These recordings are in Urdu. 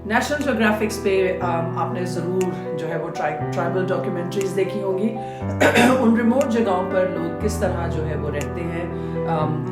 نیشنل جیوگرافکس پہ آپ نے ضرور جو ہے وہ ٹرائبل ڈاکیومنٹریز دیکھی ہوں گی. ان ریموٹ جگہوں پر لوگ کس طرح جو ہے وہ رہتے ہیں,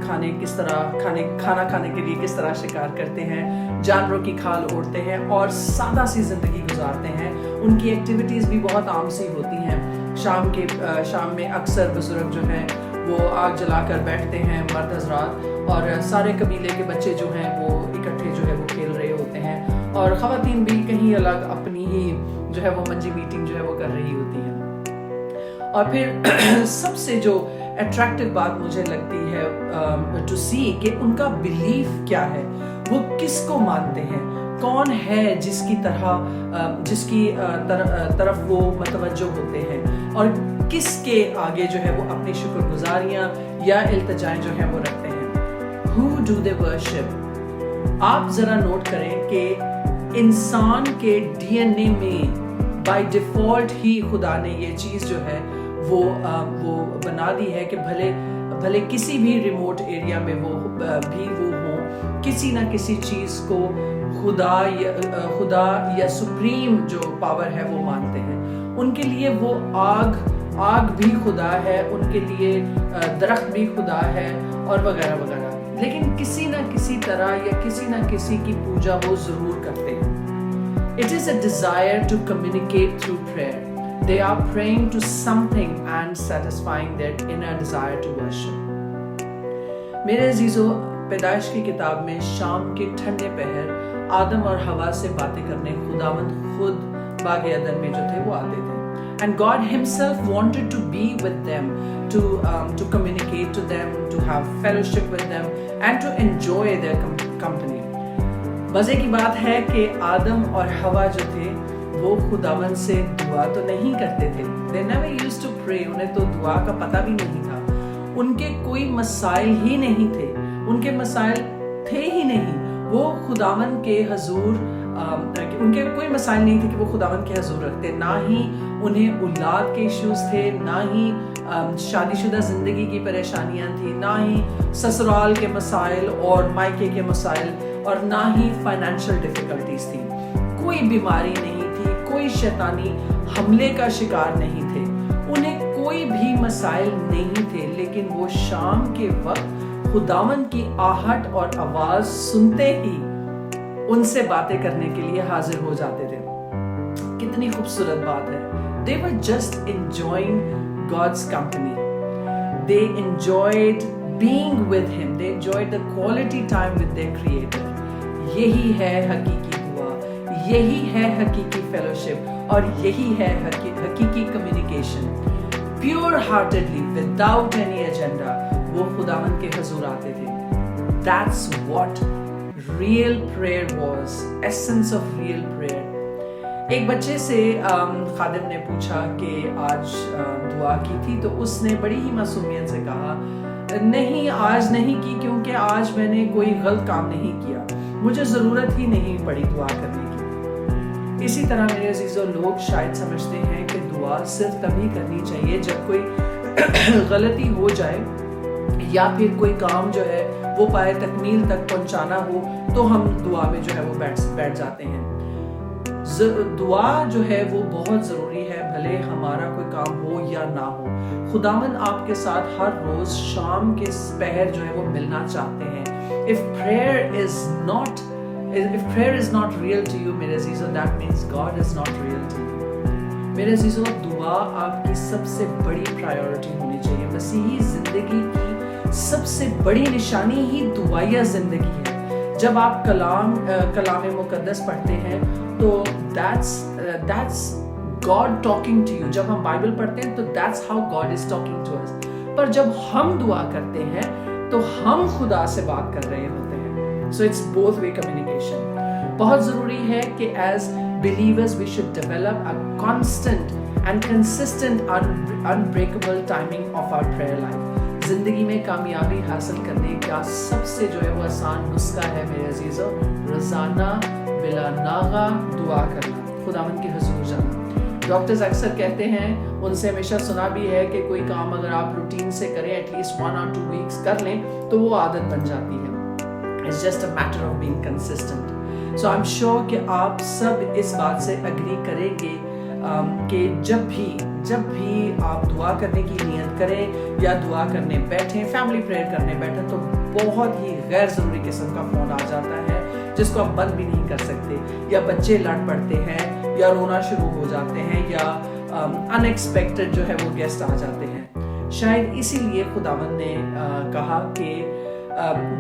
کھانا کھانے کے لیے کس طرح شکار کرتے ہیں, جانوروں کی کھال اوڑھتے ہیں اور سادہ سی زندگی گزارتے ہیں. ان کی ایکٹیویٹیز بھی بہت عام سی ہوتی ہیں. شام میں اکثر بزرگ جو ہیں وہ آگ جلا کر بیٹھتے ہیں, مرد حضرات, اور سارے قبیلے کے بچے جو ہیں وہ اکٹھے جو ہے وہ کھیل رہے ہوتے ہیں, اور خواتین بھی کہیں الگ اپنی ہی جو ہے وہ منجی میٹنگ جو ہے وہ کر رہی ہوتی ہیں. اور پھر سب سے جو اٹریکٹیو بات مجھے لگتی ہے ٹو سی کہ ان کا بلیف کیا ہے, وہ کس کو مانتے ہیں, کون ہے جس کی طرف وہ متوجہ ہوتے ہیں, اور کس کے آگے جو ہے وہ اپنی شکر گزاریاں یا التجائیں جو ہیں وہ رکھتے ہیں. Who do they worship؟ آپ ذرا نوٹ کریں کہ انسان کے ڈی این اے میں بائی ڈیفالٹ ہی خدا نے یہ چیز جو ہے وہ بنا دی ہے کہ بھلے کسی بھی ریموٹ ایریا میں وہ ہوں, کسی نہ کسی چیز کو خدا یا سپریم جو پاور ہے وہ مانتے ہیں. ان کے لیے وہ آگ بھی خدا ہے, ان کے لیے درخت بھی خدا ہے, اور وغیرہ وغیرہ. لیکن کسی نہ کسی طرح یا کسی نہ کسی کی پوجا وہ ضرور کرتے ہیں. It is a desire to communicate through prayer. They are praying to something and satisfying their inner desire to worship. میرے عزیزو, پیدائش کی کتاب میں شام کے ٹھنڈے پہر آدم اور حوا سے باتیں کرنے خداوند خود باغ عدن میں جو تھے وہ آتے تھے. And God himself wanted to be with them, to communicate to them, to have fellowship with them, and to enjoy their company. مزے کی بات ہے کہ آدم اور حوا جو تھے وہ خداوند سے دعا تو نہیں کرتے تھے. They never used to pray. انہیں تو دعا کا پتہ بھی نہیں تھا. ان کے کوئی مسائل ہی نہیں تھے, ان کے مسائل تھے ہی نہیں. وہ خداوند کے حضور ان کے کوئی مسائل نہیں تھے کہ وہ خداوند کے حضور رکھتے. نہ ہی انہیں اولاد کے ایشوز تھے, نہ ہی شادی شدہ زندگی کی پریشانیاں تھیں, نہ ہی سسرال کے مسائل اور مائکے کے مسائل, اور نہ ہی فائنینشیل ڈیفیکلٹیز تھیں. کوئی بیماری نہیں تھی, کوئی شیطانی حملے کا شکار نہیں تھے, انہیں کوئی بھی مسائل نہیں تھے. لیکن وہ شام کے وقت خداوند کی آہٹ اور آواز سنتے ہی ان سے باتیں کرنے کے لیے حاضر ہو جاتے تھے. کتنی خوبصورت بات ہے. They were just enjoying God's company. They enjoyed being with him. They enjoyed the quality time with their Creator. یہی ہے حقیقی دعا, یہی ہے حقیقی فیلوشپ, اور یہی ہے حقیقی communication. Pure heartedly, without any agenda, وہ خداوند کے حضور آتے تھے. That's what real prayer was, essence of real prayer. ایک بچے سے خادم نے پوچھا کہ آج دعا کی تھی, تو اس نے بڑی ہی معصومیت سے کہا, نہیں آج نہیں کی, کیونکہ آج میں نے کوئی غلط کام نہیں کیا, مجھے ضرورت ہی نہیں پڑی دعا کرنے کی. اسی طرح میرے عزیزو, لوگ شاید سمجھتے ہیں کہ دعا صرف تبھی کرنی چاہیے جب کوئی غلطی ہو جائے, یا پھر کوئی کام جو ہے وہ پائے تکمیل تک پہنچانا ہو تو ہم دعا میں جو ہے وہ بیٹھ جاتے ہیں. دعا جو ہے وہ بہت ضروری ہے, بھلے ہمارا کوئی کام ہو یا نہ ہو. خداوند آپ کے ساتھ ہر روز شام کے پہر جو ہے وہ ملنا چاہتے ہیں. If prayer is not real to you, میرے عزیزو, that means God is not real to you. میرے عزیزو, دعا آپ کی سب سے بڑی پرائیورٹی ہونی چاہیے. مسیحی زندگی کی سب سے بڑی نشانی ہی دعائیہ زندگی ہے. جب آپ کلام مقدس پڑھتے ہیں تو that's God talking to you. جب ہم بائبل پڑھتے ہیں تو that's how God is talking to us. پر جب ہم دعا کرتے ہیں تو ہم خدا سے بات کر رہے ہوتے ہیں. So it's both way communication. بہت ضروری ہے کہ as believers we should develop a constant and consistent unbreakable timing of our prayer life. زندگی میں کامیابی حاصل کرنے کا سب سے جو ہے وہ آسان نسخہ ہے میرے عزیزو, روزانہ بلا ناغہ دعا کرنا, خداوند کے حضور جانا. ڈاکٹرز اکثر کہتے ہیں, ان سے ہمیشہ سنا بھی ہے کہ کوئی کام اگر آپ روٹین سے کریں, ایٹ لیسٹ 1 or 2 weeks کر لیں, تو وہ عادت بن جاتی ہے. It's just a matter of being consistent. So I am sure کہ آپ سب اس بات سے اگری کریں گے کہ جب بھی آپ دعا کرنے کی نیت کریں یا دعا کرنے بیٹھیں، فیملی پریئر کرنے بیٹھیں، تو بہت ہی غیر ضروری قسم کا فون آ جاتا ہے جس کو آپ بند بھی نہیں کر سکتے، یا بچے لڑ پڑتے ہیں یا رونا شروع ہو جاتے ہیں، یا ان ایکسپیکٹڈ جو ہے وہ گیسٹ آ جاتے ہیں۔ شاید اسی لیے خداوند نے کہا کہ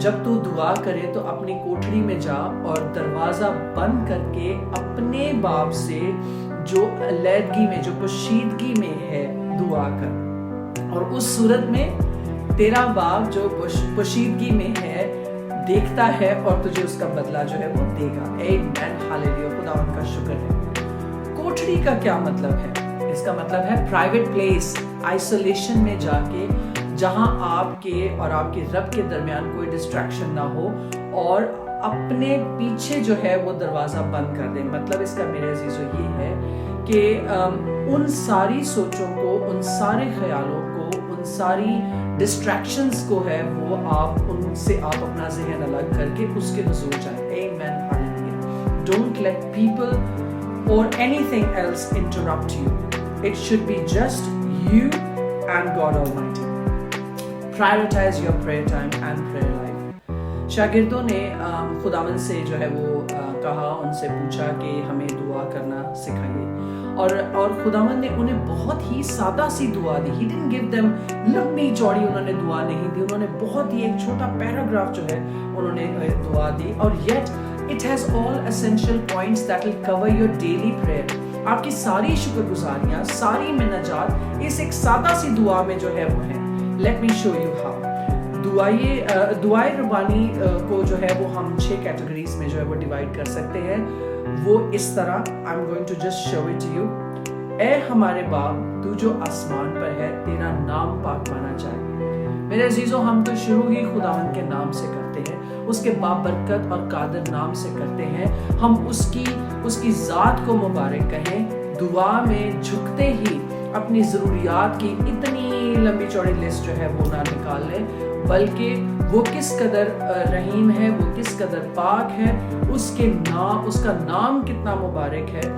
جب تو دعا کرے تو اپنی کوٹھڑی میں جا اور دروازہ بند کر کے اپنے باپ سے جو علیحدگی میں، جو پوشیدگی میں ہے، دعا کر، اور اس صورت میں تیرا باپ جو پوشیدگی میں ہے دیکھتا ہے اور تجھے اس کا بدلہ جو ہے وہ دے گا۔ آمین، ہاللیلویا، خداوند کا شکر ہے۔ کوٹھڑی کا کیا مطلب ہے؟ اس کا مطلب ہے پرائیویٹ پلیس، آئسولیشن میں جا کے، جہاں آپ کے اور آپ کے رب کے درمیان کوئی ڈسٹریکشن نہ ہو، اور اپنے پیچھے جو ہے وہ دروازہ بند کر دیں۔ مطلب اس کا میرے عزیزو یہ ہے کہ ان ساری سوچوں کو، ان سارے خیالوں کو، ان ساری ڈسٹریکشنز کو ہے وہ ان سے آپ اپنا ذہن الگ کر کے اس کے حضور جائیں۔ آمین، hallelujah. Don't let people or anything else interrupt you. It should be just you and God Almighty. Prioritize your prayer time and prayer life. شاگردوں نے خداوند سے جو ہے وہ کہا، ان سے پوچھا کہ ہمیں دعا کرنا سکھائیے، اور خداوند نے انہیں بہت ہی سادہ سی دعا دی۔ He didn't give them لمبی چوڑی انہوں نے دعا نہیں دی، انہوں نے بہت ہی ایک چھوٹا پیراگراف جو ہے انہوں نے دعا دی، اور yet it has all essential points that will cover your daily prayer. آپ کی ساری شکر گزاریاں، ساری مناجات اس ایک سادہ سی دعا میں جو ہے وہ ہیں۔ Let me show you how. دعائے ربانی کو جو ہے وہ ہم 6 کیٹیگریز میں جو ہے وہ ڈیوائیڈ کر سکتے ہیں۔ وہ اس طرح، I'm going to just show it to you. اے ہمارے باپ، تو جو آسمان پر ہے، تیرا نام پاک مانا جائے۔ میرے عزیزو، ہم تو شروع ہی خداوند کے نام سے کرتے ہیں، اس کے بابرکت اور قادر نام سے کرتے ہیں۔ ہم اس کی ذات کو مبارک کہیں، دعا میں جھکتے ہی اپنی ضروریات کی اتنی لمبی چوڑی لسٹ جو ہے وہ نہ نکال لیں، بلکہ وہ کس قدر رحیم ہے، وہ کس قدر پاک ہے، اس کا نام کتنا مبارک ہے۔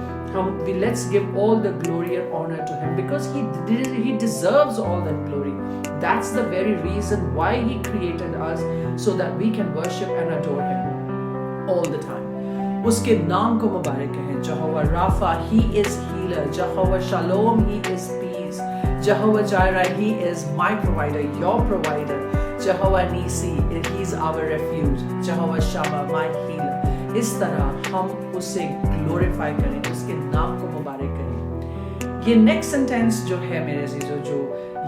let's give all the glory and honor to him because he deserves all that glory. That's the very reason why he created us, so that we can worship and adore him all the time. اس کے نام کو مبارک کہیں۔ Jehovah Rapha, he is healer. Jehovah Shalom, he is peace. Jehovah Jireh, he is my provider, your provider. Jehovah Nisi, he's our refuge. Jehovah Shammah, my healer. اس طرح ہم اسے گلوریفائی کریں، اس کے نام کو مبارک کریں۔ یہ نیکسٹ سینٹینس جو ہے میرے عزیزو، جو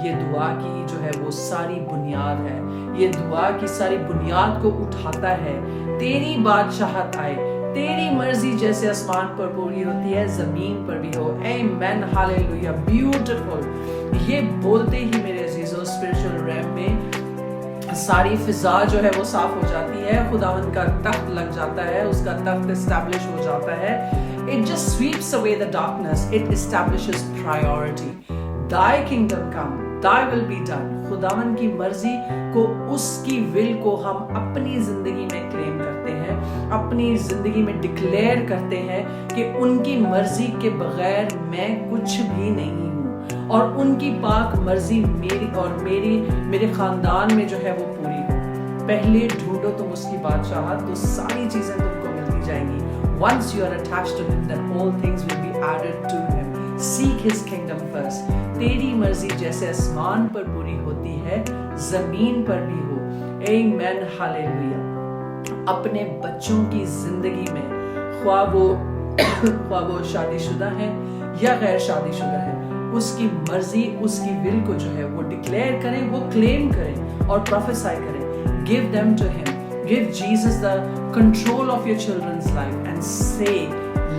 یہ دعا کی جو ہے وہ ساری بنیاد ہے، یہ دعا کی ساری بنیاد کو اٹھاتا ہے۔ تیری بادشاہت آئے، تیری مرضی جیسے آسمان پر پوری ہوتی ہے زمین پر بھی ہو۔ آمین، ہاللیلویا، بیوٹیفل۔ یہ بولتے ہی میرے عزیزو اسپرچل ریلم میں ساری فضا جو ہے وہ صاف ہو جاتی ہے، خداوند کا تخت لگ جاتا ہے، اس کا تخت اسٹیبلش ہو جاتا ہے۔ It just sweeps away the darkness. It establishes priority. Thy kingdom come, thy will be done. خداوند کی مرضی کو، اس کی ول کو ہم اپنی زندگی میں کلیم کرتے ہیں، اپنی زندگی میں ڈکلیئر کرتے ہیں کہ ان کی مرضی کے بغیر میں کچھ بھی نہیں ہوں، اور ان کی پاک مرضی میری اور میرے خاندان میں جو ہے وہ پوری ہو۔ پہلے ڈھونڈو تم اس کی بادشاہت، تو ساری چیزیں تم کو ملتی جائیں گی۔ Once you are attached to him, then all things will be added to him. Seek his kingdom first. تیری مرضی جیسے آسمان پر پوری ہوتی ہے، زمین پر بھی ہو۔ آمین، ہاللیلویا۔ اپنے بچوں کی زندگی میں، خواہ وہ شادی شدہ ہیں یا غیر شادی شدہ ہیں، اس کی مرضی، اس کی ول کو جو ہے وہ ڈکلیئر کریں، وہ کلیم کریں اور پروفیسائی کریں۔ Give them to him. Give Jesus the control of your children's life and say,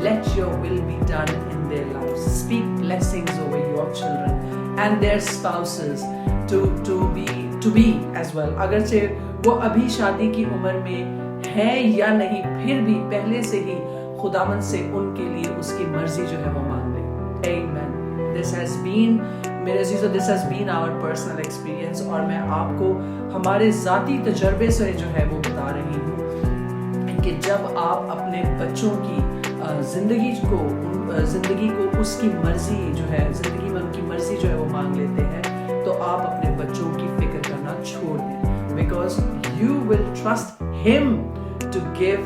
let your will be done in their lives. Speak blessings over your children and their spouses to be as well. اگرچہ وہ ابھی شادی کی عمر میں ہیں یا نہیں، پھر بھی پہلے سے ہی خداوند سے ان کے لیے اس کی مرضی جو ہے وہ مان لیں۔ Amen. This has been میرے عزیزو، this has been our personal experience، اور میں آپ کو ہمارے ذاتی تجربے سے جو ہے وہ بتا رہی ہوں کہ جب آپ اپنے بچوں کی زندگی کو اس کی مرضی جو ہے، زندگی میں ان کی مرضی جو ہے وہ مانگ لیتے ہیں، تو آپ اپنے بچوں کی فکر کرنا چھوڑ دیں، because you will trust him to give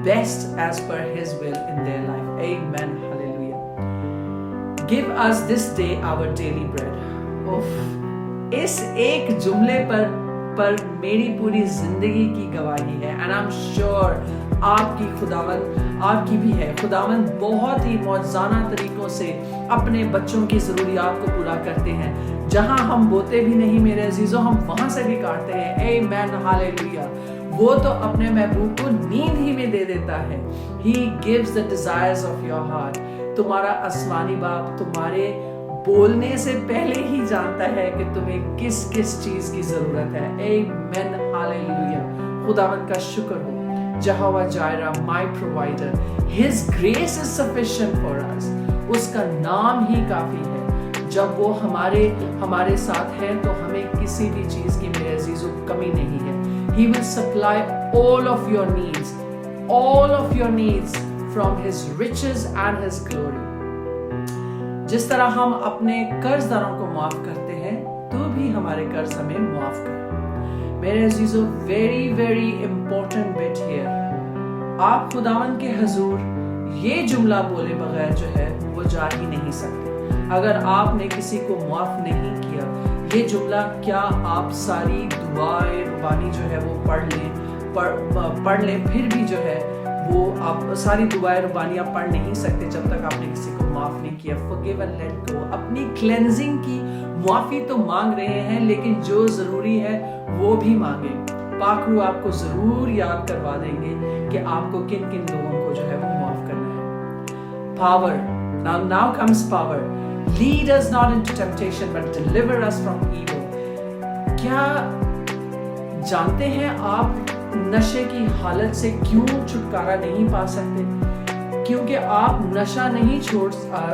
best as per his will in their life. آمین. Hallelujah. Give us this day our daily bread. اس ایک جملے پر میری پوری زندگی کی گواہی ہے. اینڈ آئی ایم شیور آپ کی خداوند آپ کی بھی ہے. خداوند بہت ہی معجزانہ طریقوں سے اپنے بچوں کی ضروریات کو پورا کرتے ہیں. جہاں ہم بوتے بھی نہیں میرے عزیزوں، ہم وہاں سے بھی کاٹتے ہیں. آمین. ہالیلویا. وہ تو اپنے محبوب کو نیند ہی میں دے دیتا ہے. He gives the desires of your heart. تمہارا آسمانی باپ تمہارے بولنے سے پہلے ہی جانتا ہے کہ تمہیں کس کس چیز کی ضرورت ہے. آمین. ہالیلویا. خداوند کا شکر ہو. Jehovah Jireh, my provider. His grace is sufficient for us. اس کا نام ہی کافی ہے. جب وہ ہمارے ساتھ ہے تو ہمیں کسی بھی چیز کی میرے عزیزوں کمی نہیں ہے. He will supply all of your needs from His riches and His glory. جس طرح ہم اپنے قرض داروں کو معاف کرتے ہیں تو بھی ہمارے قرض ہمیں معاف کر. میرے عزیزوں very very important bit here. آپ خداوند کے حضور یہ جملہ بولے بغیر جو ہے وہ جا ہی نہیں سکتے. اگر آپ نے کسی کو معاف نہیں کیا یہ جملہ، کیا آپ ساری دعائیں ربانی جو ہے وہ پڑھ لیں پھر بھی جو ہے وہ آپ ساری دعائیں ربانیاں پڑھ نہیں سکتے جب تک آپ نے کسی کو معاف نہیں کیا. forgive and let go. اپنی کلینزنگ کی معافی تو مانگ رہے ہیں لیکن جو ضروری ہے وہ بھی مانگیں. پاک روح آپ کو ضرور یاد کروا دیں گے کہ آپ کو کن کن لوگوں کو جو ہے وہ معاف کرنا ہے. power. now comes power. lead us not into temptation but deliver us from evil. کیا جانتے ہیں آپ نشے کی حالت سے کیوں چھٹکارا نہیں پا سکتے؟ کیونکہ آپ نشہ نہیں چھوڑ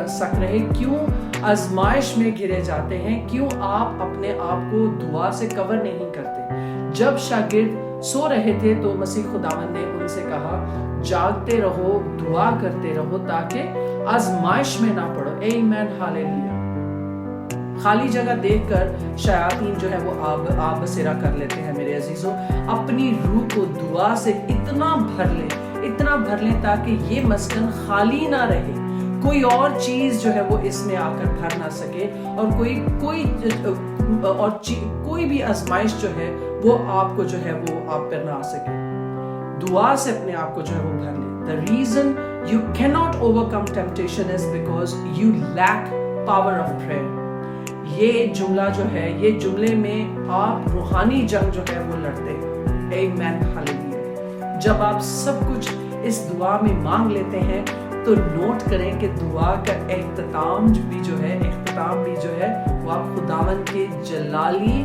سک رہے. کیوں آزمائش میں گرے جاتے ہیں؟ کیوں آپ اپنے آپ کو دعا سے کور نہیں کرتے؟ جب شاگرد سو رہے تھے تو مسیح خداوند نے ان سے کہا جاگتے رہو، دعا کرتے رہو تاکہ آزمائش میں نہ پڑو. آمین. ہالیلویا. خالی جگہ دیکھ کر شیاطین جو ہے وہ آب بسیرا کر لیتے ہیں میرے عزیزوں. اپنی روح کو دعا سے اتنا بھر لیں تاکہ یہ مسکن خالی نہ رہے. کوئی اور چیز جو ہے وہ اس میں آ کر بھر نہ سکے اور کوئی بھی آزمائش جو ہے وہ آپ کو جو ہے وہ آپ پر نہ آ سکے. دعا سے اپنے آپ کو جو ہے وہ بھر لیں. The reason you cannot overcome temptation is because you lack power of prayer. یہ جملہ جو ہے، یہ جملے میں آپ روحانی جنگ جو ہے وہ لڑتے ہیں. آمین. ہالیلویا. جب آپ سب کچھ اس دعا میں مانگ لیتے ہیں تو نوٹ کریں کہ دعا کا اختتام بھی جو ہے وہ آپ خداوند کے جلالی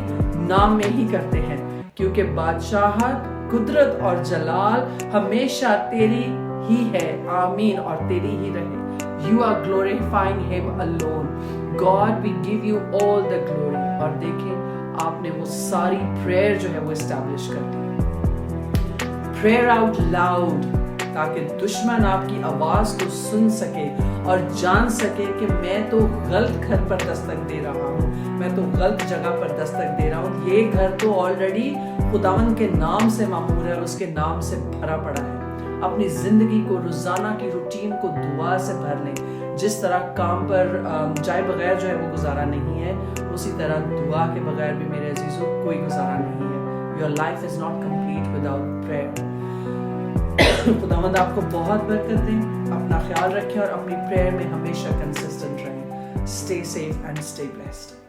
نام میں ہی کرتے ہیں، کیونکہ بادشاہت، قدرت اور جلال ہمیشہ تیری ہی ہے. آمین. اور تیری ہی رہے. You are glorifying Him alone. God, we give you all the glory. اور دیکھیں آپ نے وہ ساری prayer جو ہے وہ establish کر دی. Prayer out loud تاکہ دشمن آپ کی آواز کو سن سکے اور جان سکے کہ میں تو غلط گھر پر دستک دے رہا ہوں، میں تو غلط جگہ پر دستک دے رہا ہوں. یہ گھر تو آلریڈی خداوند کے نام سے معمور ہے اور اس کے نام سے بھرا پڑا ہے. اپنی زندگی کو، روزانہ کی روٹین کو دعا سے بھر لیں. جس طرح کام پر جائے بغیر جو ہے وہ گزارا نہیں ہے، اسی طرح دعا کے بغیر بھی میرے عزیزوں کوئی گزارا نہیں ہے. Your life is not complete without prayer. خداوند آپ کو بہت برکت دیں. اپنا خیال رکھیں اور اپنی پریئر میں ہمیشہ کنسسٹنٹ رہیں. Stay safe and stay blessed.